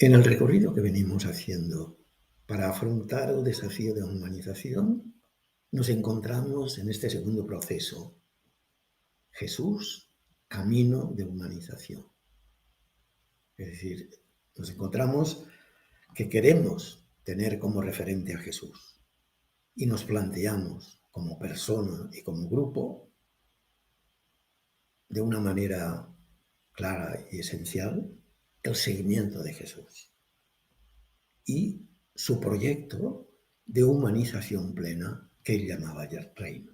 En el recorrido que venimos haciendo para afrontar el desafío de humanización, nos encontramos en este segundo proceso. Jesús, camino de humanización. Es decir, nos encontramos que queremos tener como referente a Jesús y nos planteamos como persona y como grupo de una manera clara y esencial el seguimiento de Jesús y su proyecto de humanización plena que él llamaba reino.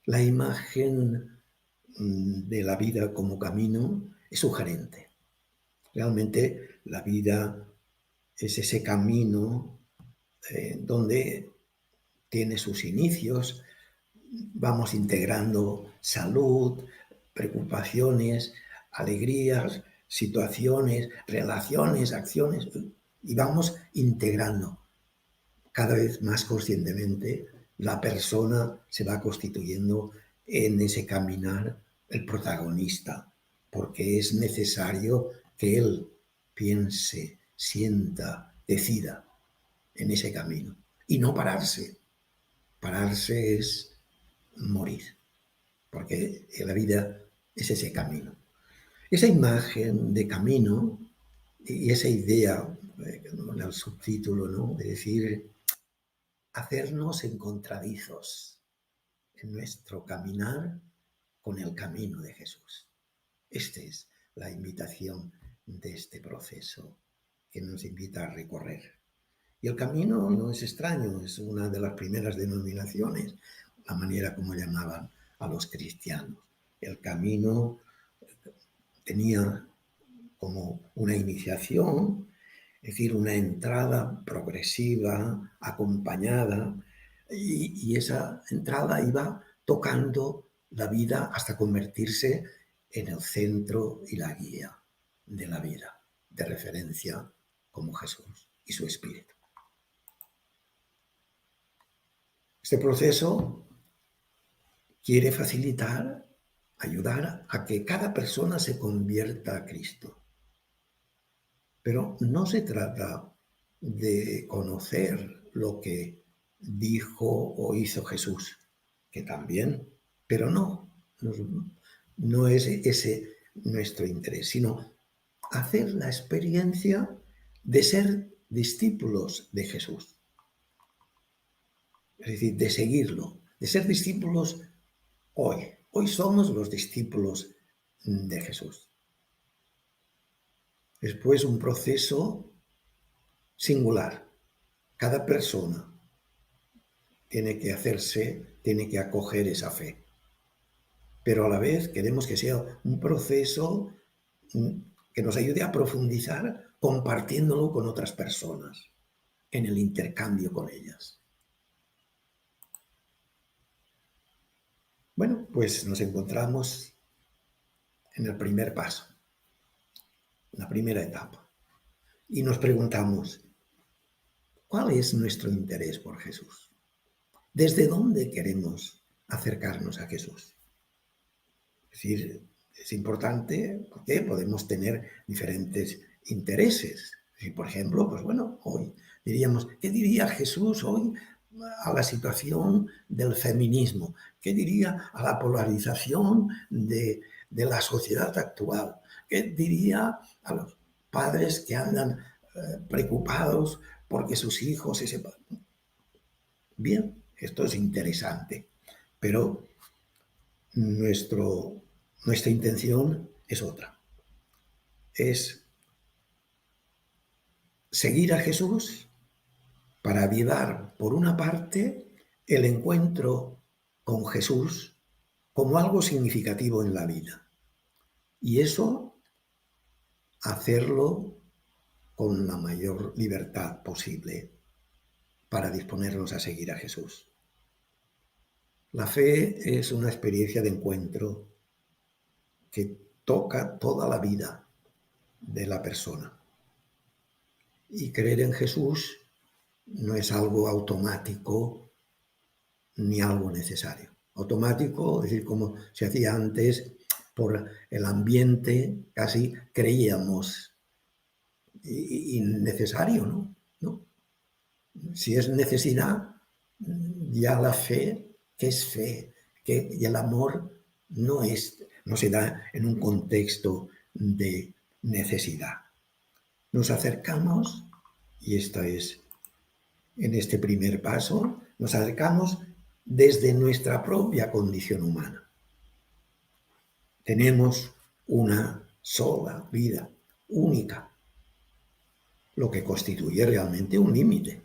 La imagen de la vida como camino es sugerente. Realmente la vida es ese camino donde tiene sus inicios, vamos integrando salud, preocupaciones, alegrías, situaciones, relaciones, acciones, y vamos integrando cada vez más conscientemente. La persona se va constituyendo en ese caminar el protagonista, porque es necesario que él piense, sienta, decida en ese camino y no pararse. Pararse es morir, porque la vida es ese camino. Esa imagen de camino y esa idea, en el subtítulo, ¿no?, de decir, hacernos encontradizos en nuestro caminar con el camino de Jesús. Esta es la invitación de este proceso que nos invita a recorrer. Y el camino no es extraño, es una de las primeras denominaciones, la manera como llamaban a los cristianos. El camino tenía como una iniciación, es decir, una entrada progresiva, acompañada, y esa entrada iba tocando la vida hasta convertirse en el centro y la guía de la vida, de referencia como Jesús y su Espíritu. Este proceso quiere facilitar, ayudar a que cada persona se convierta a Cristo. Pero no se trata de conocer lo que dijo o hizo Jesús, que también, pero no es ese nuestro interés, sino hacer la experiencia de ser discípulos de Jesús. Es decir, de seguirlo, de ser discípulos hoy. Hoy somos los discípulos de Jesús. Después un proceso singular. Cada persona tiene que acoger esa fe. Pero a la vez queremos que sea un proceso que nos ayude a profundizar compartiéndolo con otras personas, en el intercambio con ellas. Bueno, pues nos encontramos en el primer paso, en la primera etapa, y nos preguntamos, ¿cuál es nuestro interés por Jesús? ¿Desde dónde queremos acercarnos a Jesús? Es decir, es importante porque podemos tener diferentes intereses. Si, por ejemplo, pues bueno, hoy diríamos, ¿qué diría Jesús hoy a la situación del feminismo? ¿Qué diría a la polarización de la sociedad actual? ¿Qué diría a los padres que andan preocupados porque sus hijos se separan? Bien, esto es interesante, pero nuestra intención es otra. Es seguir a Jesús para avivar, por una parte, el encuentro con Jesús como algo significativo en la vida. Y eso, hacerlo con la mayor libertad posible para disponernos a seguir a Jesús. La fe es una experiencia de encuentro que toca toda la vida de la persona. Y creer en Jesús no es algo automático ni algo necesario. Automático, es decir, como se hacía antes, por el ambiente, casi creíamos innecesario, ¿no? ¿No? Si es necesidad, ya la fe, ¿qué es fe? Y el amor no se da en un contexto de necesidad. Nos acercamos, y esto es en este primer paso, nos acercamos desde nuestra propia condición humana. Tenemos una sola vida, única, lo que constituye realmente un límite.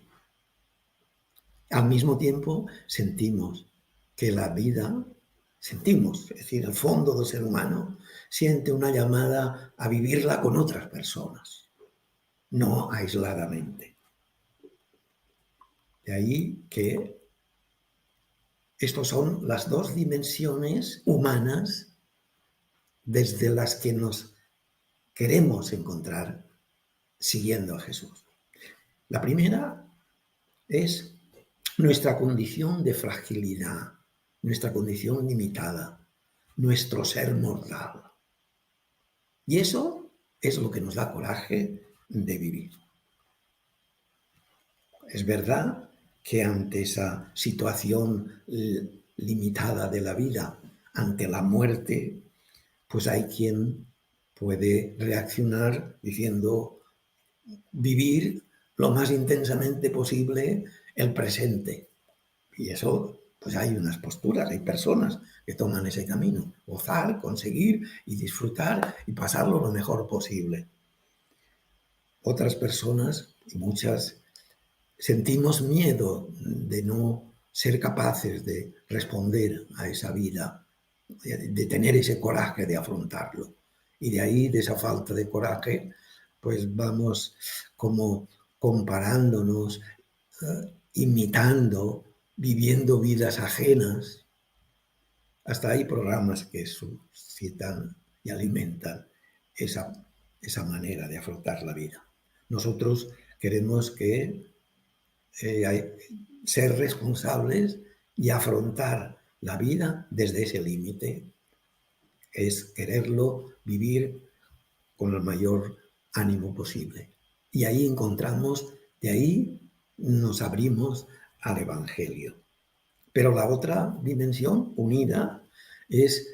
Al mismo tiempo, sentimos que la vida, es decir, el fondo del ser humano siente una llamada a vivirla con otras personas, no aisladamente. De ahí que estas son las dos dimensiones humanas desde las que nos queremos encontrar siguiendo a Jesús. La primera es nuestra condición de fragilidad, nuestra condición limitada, nuestro ser mortal. Y eso es lo que nos da coraje de vivir. Es verdad que ante esa situación limitada de la vida, ante la muerte, pues hay quien puede reaccionar diciendo vivir lo más intensamente posible el presente. Y eso, pues hay unas posturas, hay personas que toman ese camino. Gozar, conseguir y disfrutar y pasarlo lo mejor posible. Otras personas, y muchas, sentimos miedo de no ser capaces de responder a esa vida, de tener ese coraje de afrontarlo. Y de ahí, de esa falta de coraje, pues vamos como comparándonos, imitando, viviendo vidas ajenas. Hasta hay programas que suscitan y alimentan esa manera de afrontar la vida. Nosotros queremos ser responsables y afrontar la vida desde ese límite. Es quererlo vivir con el mayor ánimo posible. Y ahí encontramos, de ahí nos abrimos al Evangelio. Pero la otra dimensión unida es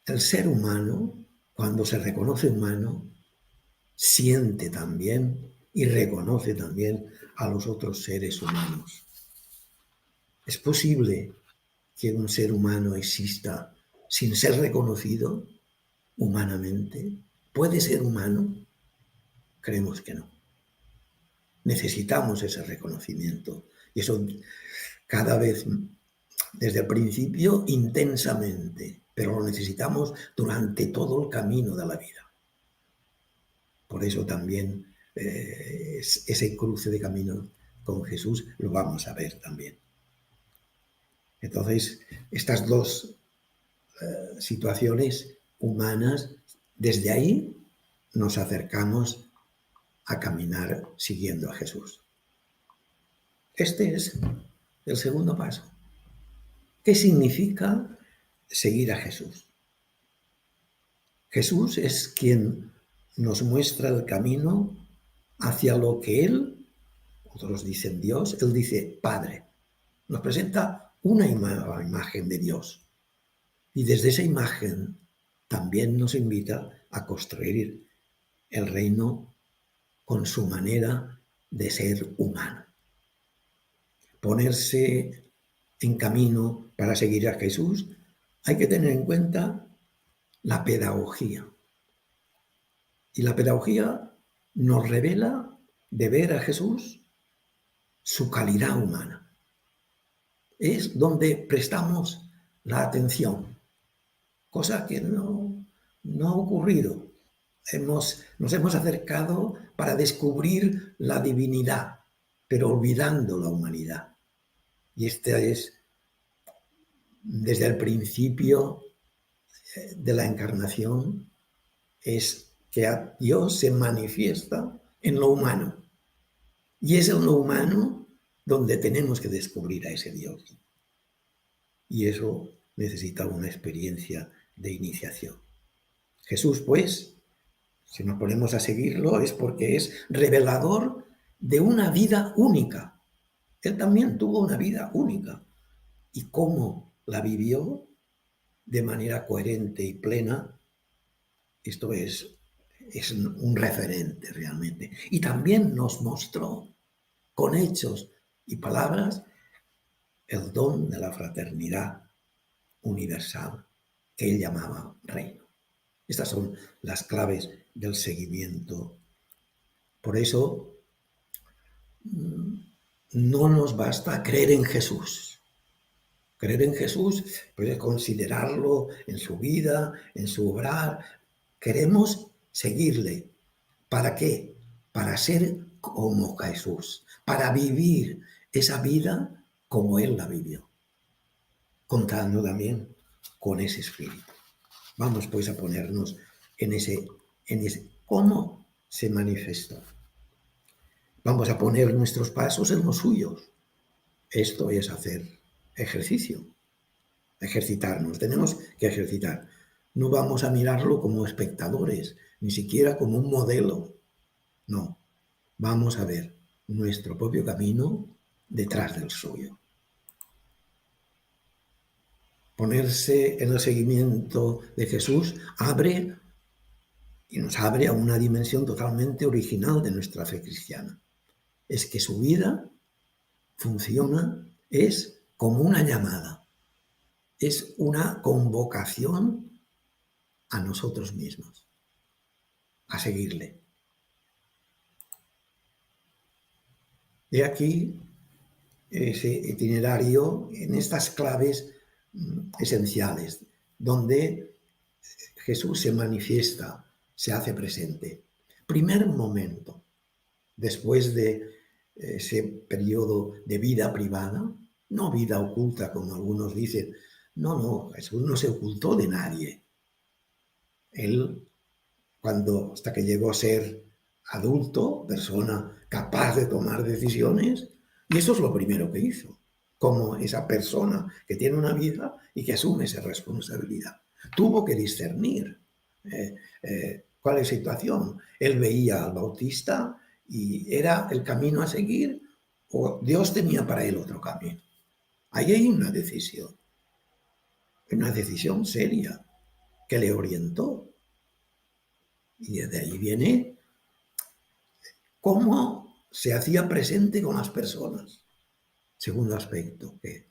el ser humano, cuando se reconoce humano, siente también y reconoce también a los otros seres humanos. ¿Es posible que un ser humano exista sin ser reconocido humanamente? ¿Puede ser humano? Creemos que no. Necesitamos ese reconocimiento. Y eso cada vez, desde el principio, intensamente, pero lo necesitamos durante todo el camino de la vida. Por eso también ese cruce de camino con Jesús lo vamos a ver también. Entonces, estas dos situaciones humanas, desde ahí nos acercamos a caminar siguiendo a Jesús. Este es el segundo paso. ¿Qué significa seguir a Jesús? Jesús es quien nos muestra el camino hacia lo que Él, otros dicen Dios, Él dice Padre. Nos presenta una imagen de Dios. Y desde esa imagen también nos invita a construir el reino con su manera de ser humano. Ponerse en camino para seguir a Jesús, hay que tener en cuenta la pedagogía. Y la pedagogía nos revela de ver a Jesús su calidad humana. Es donde prestamos la atención, cosa que no ha ocurrido. Nos hemos acercado para descubrir la divinidad, pero olvidando la humanidad. Y esta es, desde el principio de la encarnación, es que Dios se manifiesta en lo humano. Y es en lo humano donde tenemos que descubrir a ese Dios. Y eso necesita una experiencia de iniciación. Jesús, pues, Si nos ponemos a seguirlo es porque es revelador de una vida única. Él también tuvo una vida única. Y cómo la vivió de manera coherente y plena, esto es un referente realmente. Y también nos mostró con hechos y palabras el don de la fraternidad universal que él llamaba reino. Estas son las claves del seguimiento. Por eso no nos basta creer en Jesús. Creer en Jesús, pues considerarlo en su vida, en su obrar. Queremos seguirle. ¿Para qué? Para ser como Jesús, para vivir esa vida como Él la vivió, contando también con ese espíritu. Vamos pues a ponernos en ese cómo se manifestó. Vamos a poner nuestros pasos en los suyos. Esto es hacer ejercicio, ejercitarnos. Tenemos que ejercitar. No vamos a mirarlo como espectadores, ni siquiera como un modelo. No, vamos a ver nuestro propio camino detrás del suyo. Ponerse en el seguimiento de Jesús nos abre a una dimensión totalmente original de nuestra fe cristiana. Es que su vida funciona, es como una llamada, es una convocación a nosotros mismos, a seguirle. De aquí ese itinerario en estas claves esenciales, donde Jesús se manifiesta, se hace presente. Primer momento, después de ese periodo de vida privada, no vida oculta como algunos dicen, no, Jesús no se ocultó de nadie. Él, hasta que llegó a ser adulto, persona capaz de tomar decisiones, y eso es lo primero que hizo, como esa persona que tiene una vida y que asume esa responsabilidad. Tuvo que discernir cuál es la situación. Él veía al Bautista y era el camino a seguir o Dios tenía para él otro camino. Ahí hay una decisión seria que le orientó. Y desde ahí viene cómo se hacía presente con las personas. Segundo aspecto que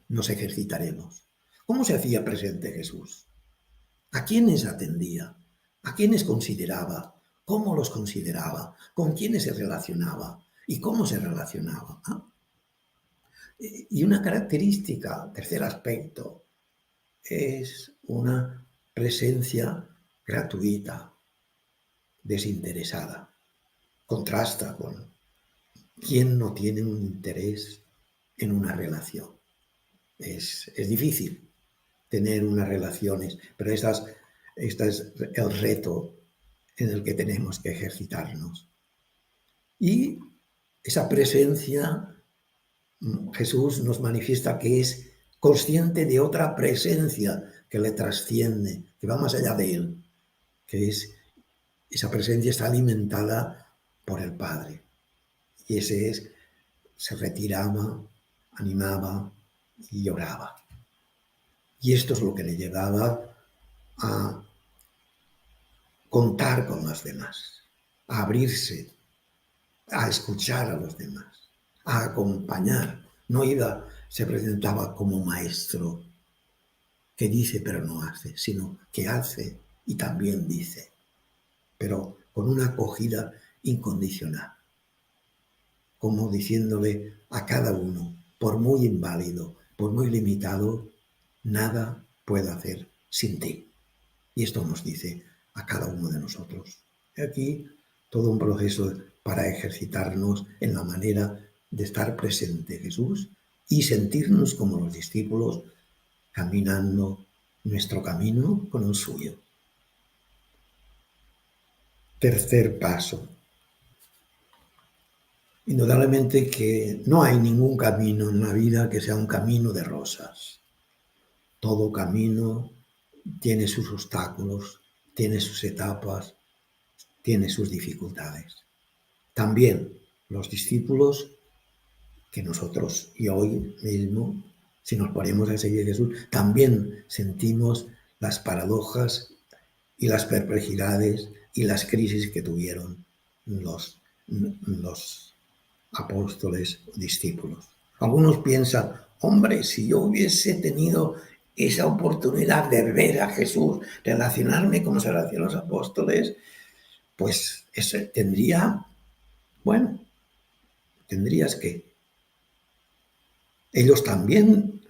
nos ejercitaremos. ¿Cómo se hacía presente Jesús? ¿A quiénes atendía? ¿A quiénes consideraba? ¿Cómo los consideraba? ¿Con quiénes se relacionaba? ¿Y cómo se relacionaba? Y una característica, tercer aspecto, es una presencia gratuita, desinteresada. Contrasta con quien no tiene un interés en una relación. Es difícil tener unas relaciones, pero este es el reto en el que tenemos que ejercitarnos. Y esa presencia, Jesús nos manifiesta que es consciente de otra presencia que le trasciende, que va más allá de él, que es esa presencia está alimentada por el Padre. Y se retiraba, animaba y lloraba. Y esto es lo que le llevaba a contar con los demás, a abrirse, a escuchar a los demás, a acompañar. No se presentaba como maestro que dice pero no hace, sino que hace y también dice, pero con una acogida incondicional, como diciéndole a cada uno, por muy inválido, por muy limitado, nada puedo hacer sin ti. Y esto nos dice a cada uno de nosotros. Aquí todo un proceso para ejercitarnos en la manera de estar presente Jesús y sentirnos como los discípulos caminando nuestro camino con el suyo. Tercer paso. Indudablemente que no hay ningún camino en la vida que sea un camino de rosas. Todo camino tiene sus obstáculos, tiene sus etapas, tiene sus dificultades. También los discípulos que nosotros y hoy mismo, si nos ponemos a seguir a Jesús, también sentimos las paradojas y las perplejidades y las crisis que tuvieron los apóstoles discípulos. Algunos piensan, hombre, si yo hubiese tenido esa oportunidad de ver a Jesús, relacionarme como se relacionan los apóstoles, pues tendrías que. Ellos también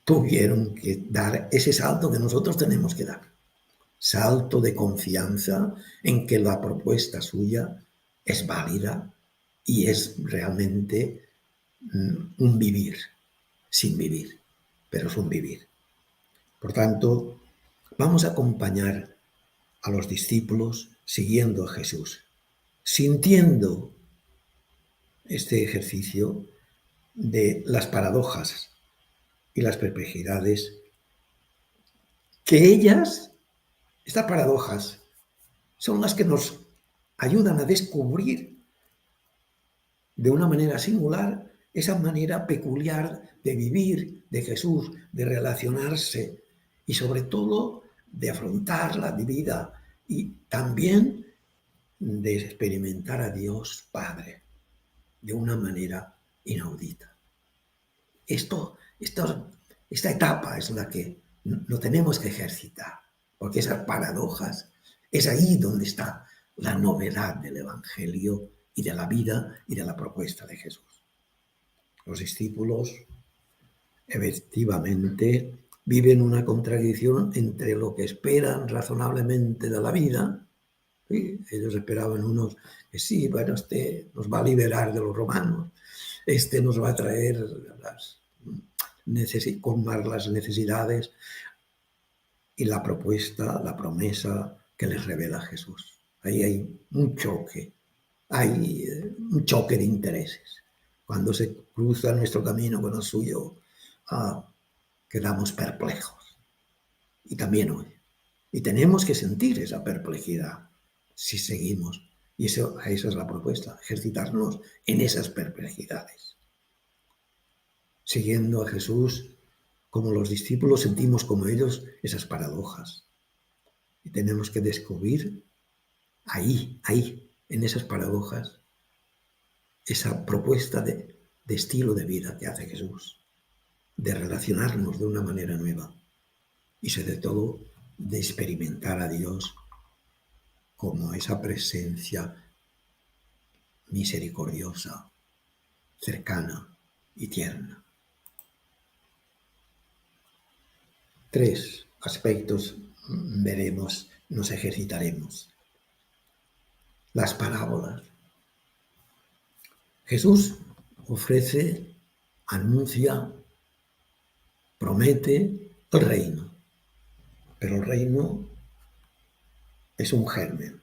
tuvieron que dar ese salto que nosotros tenemos que dar. Salto de confianza en que la propuesta suya es válida y es realmente un vivir, sin vivir, pero es un vivir. Por tanto, vamos a acompañar a los discípulos siguiendo a Jesús, sintiendo este ejercicio de las paradojas y las perplejidades que estas paradojas, son las que nos ayudan a descubrir de una manera singular esa manera peculiar de vivir de Jesús, de relacionarse y sobre todo de afrontar la vida y también de experimentar a Dios Padre de una manera inaudita. Esta etapa es la que no tenemos que ejercitar, porque esas paradojas es ahí donde está la novedad del Evangelio y de la vida y de la propuesta de Jesús. Los discípulos efectivamente viven una contradicción entre lo que esperan razonablemente de la vida. ¿Sí? Ellos esperaban unos que sí, bueno, este nos va a liberar de los romanos, este nos va a traer colmar las necesidades, y la propuesta, la promesa que les revela Jesús. Ahí hay un choque de intereses. Cuando se cruza nuestro camino con el suyo, quedamos perplejos. Y también hoy. Y tenemos que sentir esa perplejidad si seguimos. Y esa es la propuesta, ejercitarnos en esas perplejidades. Siguiendo a Jesús, como los discípulos sentimos como ellos esas paradojas. Y tenemos que descubrir ahí, en esas paradojas, esa propuesta de estilo de vida que hace Jesús, de relacionarnos de una manera nueva y sobre todo de experimentar a Dios como esa presencia misericordiosa, cercana y tierna. 3 aspectos veremos, nos ejercitaremos. Las parábolas. Jesús ofrece, anuncia, promete el reino, pero el reino es un germen,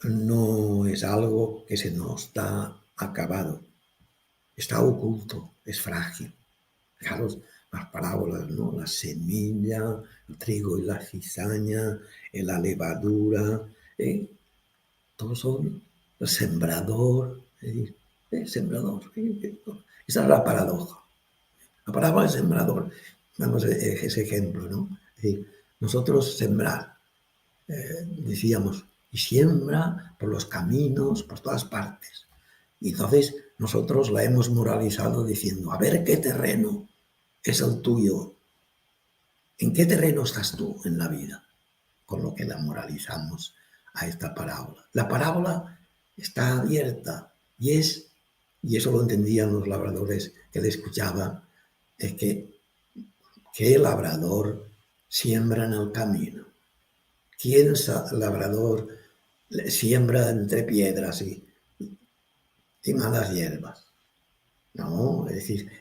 no es algo que se nos da acabado, está oculto, es frágil. Fijaros las parábolas, ¿no? La semilla, el trigo y la cizaña, la levadura, todos son el sembrador, sembrador. Esa es la paradoja. La parábola del sembrador, damos ese ejemplo, ¿no? Es decir, nosotros sembrar, decíamos, y siembra por los caminos, por todas partes. Y entonces nosotros la hemos moralizado diciendo, a ver qué terreno es el tuyo. ¿En qué terreno estás tú en la vida? Con lo que la moralizamos a esta parábola. La parábola está abierta y eso lo entendían los labradores que le escuchaban, es que el labrador siembra en el camino. ¿Quién labrador siembra entre piedras y malas hierbas? No, es decir,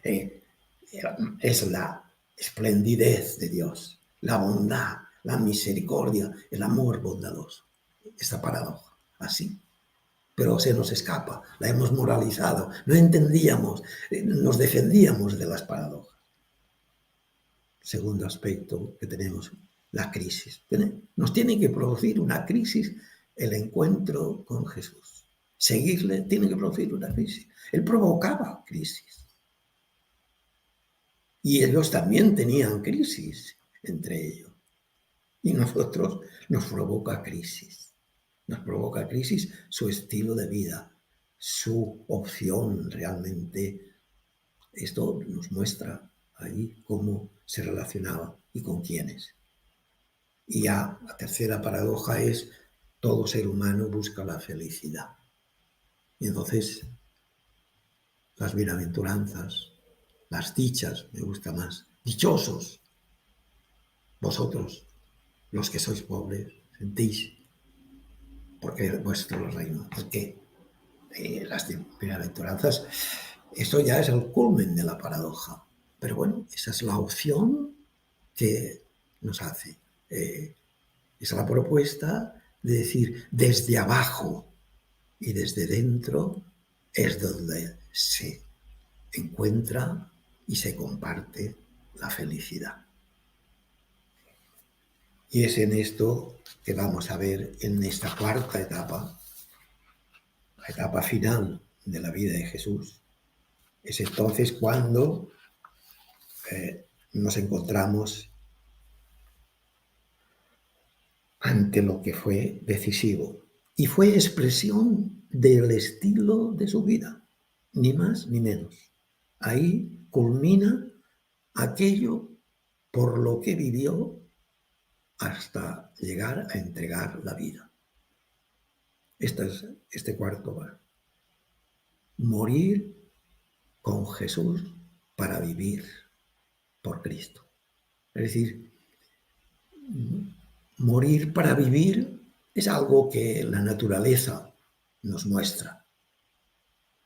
es la esplendidez de Dios, la bondad, la misericordia, el amor bondadoso. Esta paradoja, así. Pero se nos escapa, la hemos moralizado, no entendíamos, nos defendíamos de las paradojas. Segundo aspecto que tenemos, la crisis. Nos tiene que producir una crisis el encuentro con Jesús. Seguirle tiene que producir una crisis. Él provocaba crisis. Y ellos también tenían crisis entre ellos. Y nosotros nos provoca crisis. Nos provoca crisis su estilo de vida, su opción realmente. Esto nos muestra ahí cómo se relacionaba y con quiénes. Y ya la tercera paradoja es: todo ser humano busca la felicidad. Y entonces las bienaventuranzas, las dichas, me gusta más. Dichosos vosotros, los que sois pobres, sentís, porque es vuestro reino. Porque las bienaventuranzas, esto ya es el culmen de la paradoja. Pero bueno, esa es la opción que nos hace. Es la propuesta de decir, desde abajo y desde dentro es donde se encuentra y se comparte la felicidad. Y es en esto que vamos a ver en esta cuarta etapa, la etapa final de la vida de Jesús. Es entonces cuando nos encontramos ante lo que fue decisivo y fue expresión del estilo de su vida, ni más ni menos. Ahí culmina aquello por lo que vivió hasta llegar a entregar la vida. Este cuarto va. Morir con Jesús para vivir por Cristo. Es decir, morir para vivir es algo que la naturaleza nos muestra.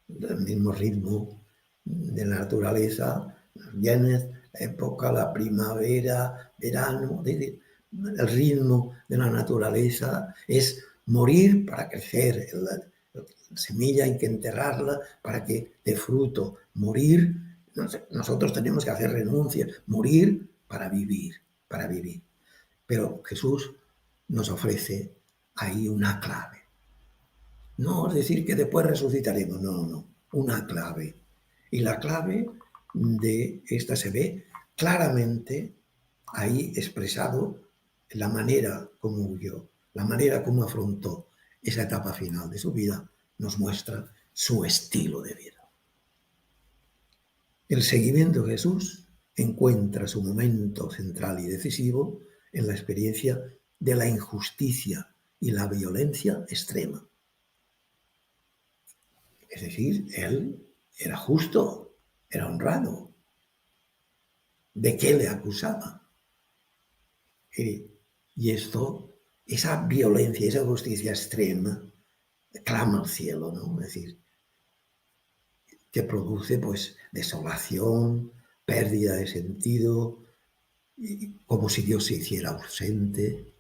El mismo ritmo de la naturaleza viene la época, la primavera, verano. El ritmo de la naturaleza es morir para crecer. La semilla hay que enterrarla para que dé fruto. Morir, nosotros tenemos que hacer renuncias. Morir para vivir, para vivir. Pero Jesús nos ofrece ahí una clave. No es decir que después resucitaremos, no, una clave. Y la clave de esta se ve claramente ahí expresado en la manera como huyó, la manera como afrontó esa etapa final de su vida, nos muestra su estilo de vida. El seguimiento de Jesús encuentra su momento central y decisivo en la experiencia de la injusticia y la violencia extrema. Es decir, él era justo, era honrado. ¿De qué le acusaba? Y esto, esa violencia, esa justicia extrema, clama al cielo, ¿no? Es decir, que produce pues desolación, pérdida de sentido, como si Dios se hiciera ausente.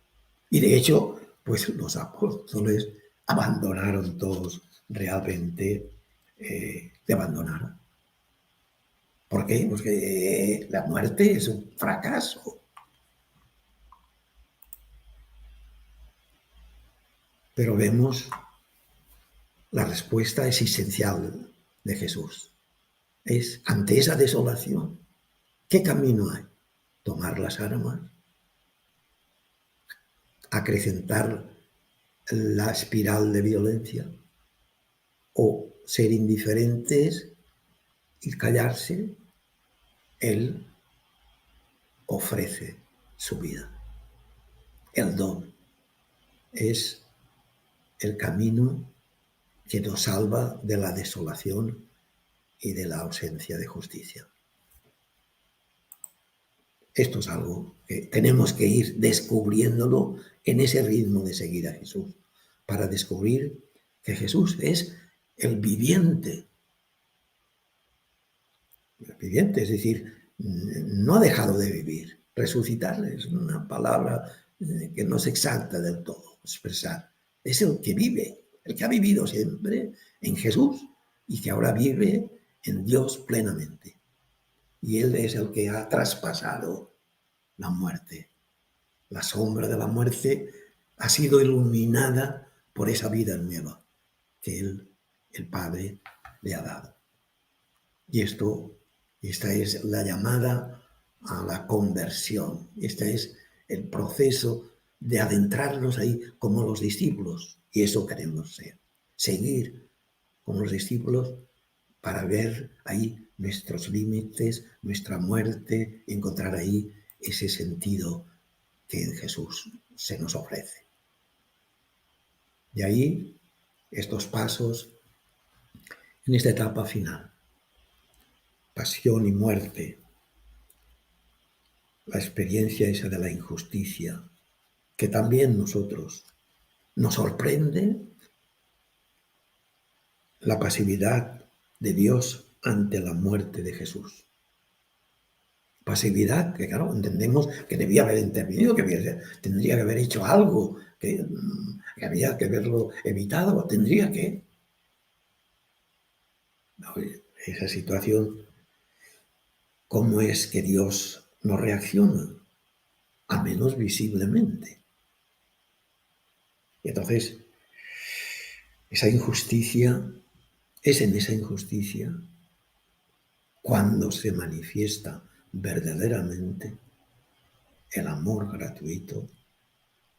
Y de hecho, pues los apóstoles abandonaron todos realmente, le abandonaron. ¿Por qué? Porque la muerte es un fracaso. Pero vemos la respuesta existencial de Jesús. Es ante esa desolación, ¿qué camino hay? Tomar las armas, acrecentar la espiral de violencia o ser indiferentes y callarse. Él ofrece su vida. El don es el camino que nos salva de la desolación y de la ausencia de justicia. Esto es algo que tenemos que ir descubriéndolo en ese ritmo de seguir a Jesús, para descubrir que Jesús es el viviente. El viviente, es decir, no ha dejado de vivir. Resucitar es una palabra que no es exacta del todo, expresar. Es el que vive, el que ha vivido siempre en Jesús y que ahora vive en Dios plenamente. Y Él es el que ha traspasado la muerte. La sombra de la muerte ha sido iluminada por esa vida nueva que Él, el Padre, le ha dado. Y esta es la llamada a la conversión. Este es el proceso de adentrarnos ahí como los discípulos. Y eso queremos ser. Seguir con los discípulos para ver ahí nuestros límites, nuestra muerte, y encontrar ahí ese sentido que en Jesús se nos ofrece. De ahí estos pasos en esta etapa final. Pasión y muerte, la experiencia esa de la injusticia, que también nosotros nos sorprende la pasividad de Dios ante la muerte de Jesús. Pasividad que, claro, entendemos que debía haber intervenido, que tendría que haber hecho algo, que había que haberlo evitado, tendría que... Esa situación, ¿cómo es que Dios no reacciona? Al menos visiblemente. Y entonces, esa injusticia, es en esa injusticia cuando se manifiesta verdaderamente el amor gratuito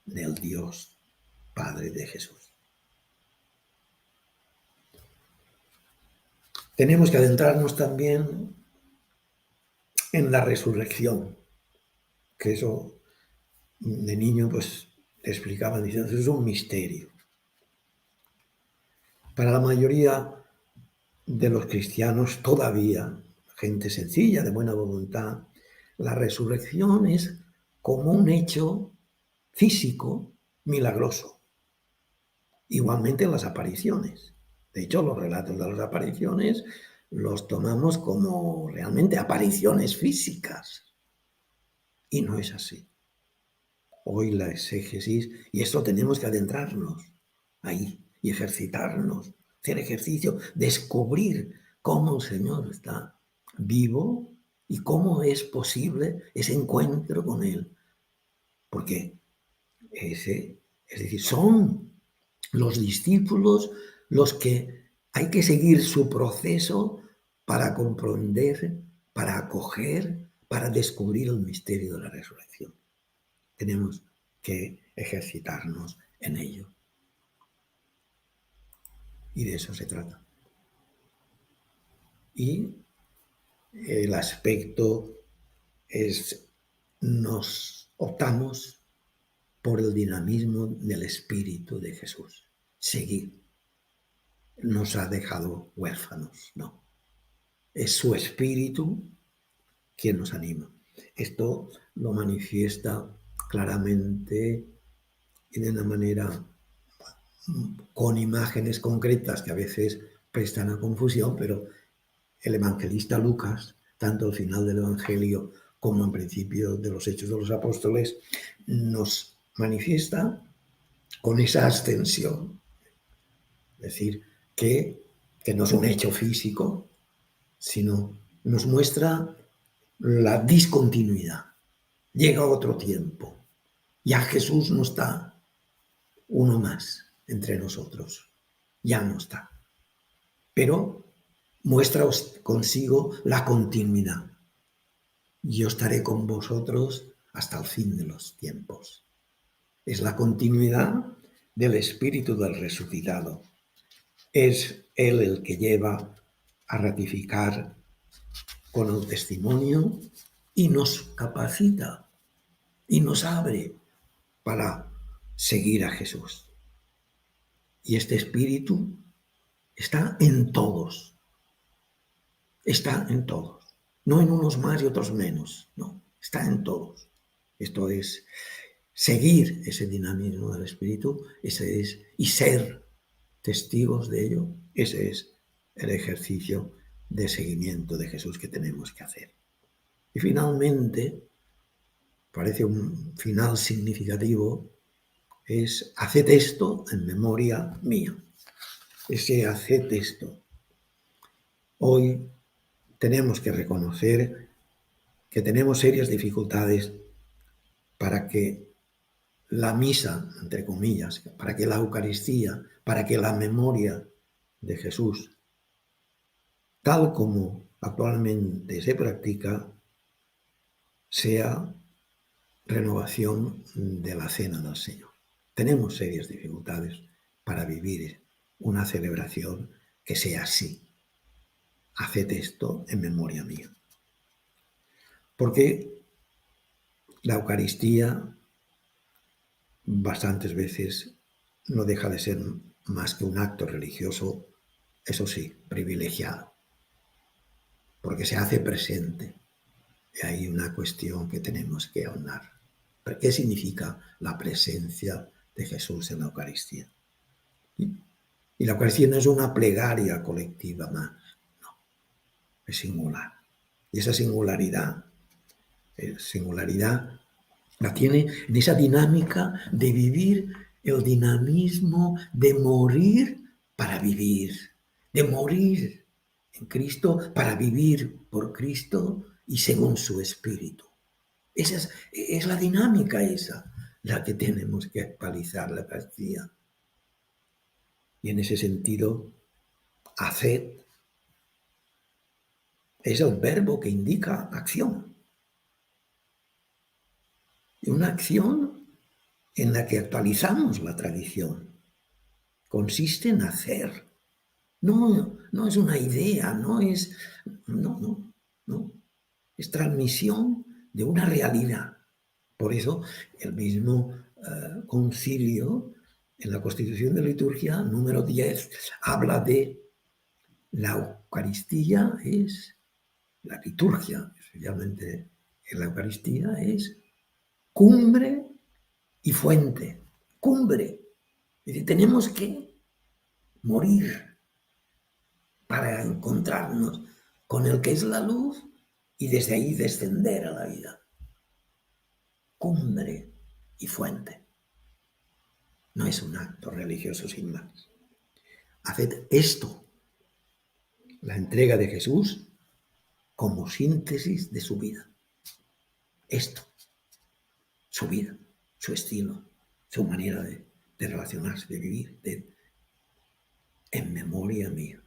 del Dios Padre de Jesús. Tenemos que adentrarnos también en la resurrección, que eso de niño pues explicaban diciendo, eso es un misterio. Para la mayoría de los cristianos todavía, gente sencilla, de buena voluntad, la resurrección es como un hecho físico milagroso. Igualmente las apariciones. De hecho, los relatos de las apariciones los tomamos como realmente apariciones físicas. Y no es así. Hoy la exégesis, y esto tenemos que adentrarnos ahí y ejercitarnos, hacer ejercicio, descubrir cómo el Señor está vivo y cómo es posible ese encuentro con Él. Porque es decir, son los discípulos los que hay que seguir su proceso para comprender, para acoger, para descubrir el misterio de la resurrección. Tenemos que ejercitarnos en ello. Y de eso se trata. Y el aspecto es, nos optamos por el dinamismo del Espíritu de Jesús. Seguir. Nos ha dejado huérfanos, no. Es su Espíritu quien nos anima. Esto lo manifiesta claramente y de una manera con imágenes concretas que a veces prestan a confusión, pero el evangelista Lucas, tanto al final del Evangelio como en principio de los Hechos de los Apóstoles, nos manifiesta con esa ascensión. Es decir, que no es un hecho físico, sino nos muestra la discontinuidad. Llega otro tiempo. Ya Jesús no está uno más entre nosotros. Ya no está. Pero muestra consigo la continuidad. Yo estaré con vosotros hasta el fin de los tiempos. Es la continuidad del Espíritu del resucitado. Es Él el que lleva a ratificar con el testimonio y nos capacita y nos abre para seguir a Jesús. Y este Espíritu está en todos. Está en todos. No en unos más y otros menos. No, está en todos. Esto es seguir ese dinamismo del Espíritu, ese es, y ser testigos de ello, ese es el ejercicio de seguimiento de Jesús que tenemos que hacer. Y finalmente, parece un final significativo, es haced esto en memoria mía. Ese haced esto. Hoy tenemos que reconocer que tenemos serias dificultades para que la misa, entre comillas, para que la Eucaristía, para que la memoria de Jesús, tal como actualmente se practica, sea renovación de la cena del Señor. Tenemos serias dificultades para vivir una celebración que sea así. Haced esto en memoria mía. Porque la Eucaristía bastantes veces no deja de ser más que un acto religioso, eso sí, privilegiado, porque se hace presente. Y hay una cuestión que tenemos que ahondar. ¿Qué significa la presencia de Jesús en la Eucaristía? Y la Eucaristía no es una plegaria colectiva más, no, es singular. Y esa singularidad la tiene en esa dinámica de vivir el dinamismo de morir para vivir, de morir en Cristo para vivir por Cristo y según su Espíritu. Esa es la dinámica esa, la que tenemos que actualizar la Eucaristía. Y en ese sentido, haced es el verbo que indica acción. Y una acción en la que actualizamos la tradición. Consiste en hacer. No es una idea, no. Es transmisión de una realidad. Por eso el mismo concilio en la Constitución de Liturgia número 10 habla de la Eucaristía es la liturgia, especialmente en la Eucaristía es cumbre y fuente. Cumbre. Es decir, tenemos que morir para encontrarnos con el que es la luz y desde ahí descender a la vida. Cumbre y fuente. No es un acto religioso sin más. Haced esto, la entrega de Jesús, como síntesis de su vida. Esto, su vida, su estilo, su manera de relacionarse, de vivir, en memoria mía.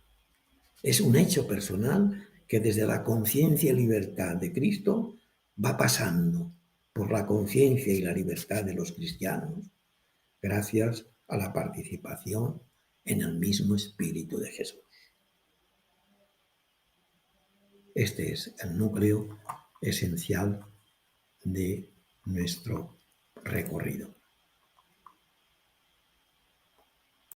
Es un hecho personal que desde la conciencia y libertad de Cristo va pasando por la conciencia y la libertad de los cristianos, gracias a la participación en el mismo Espíritu de Jesús. Este es el núcleo esencial de nuestro recorrido.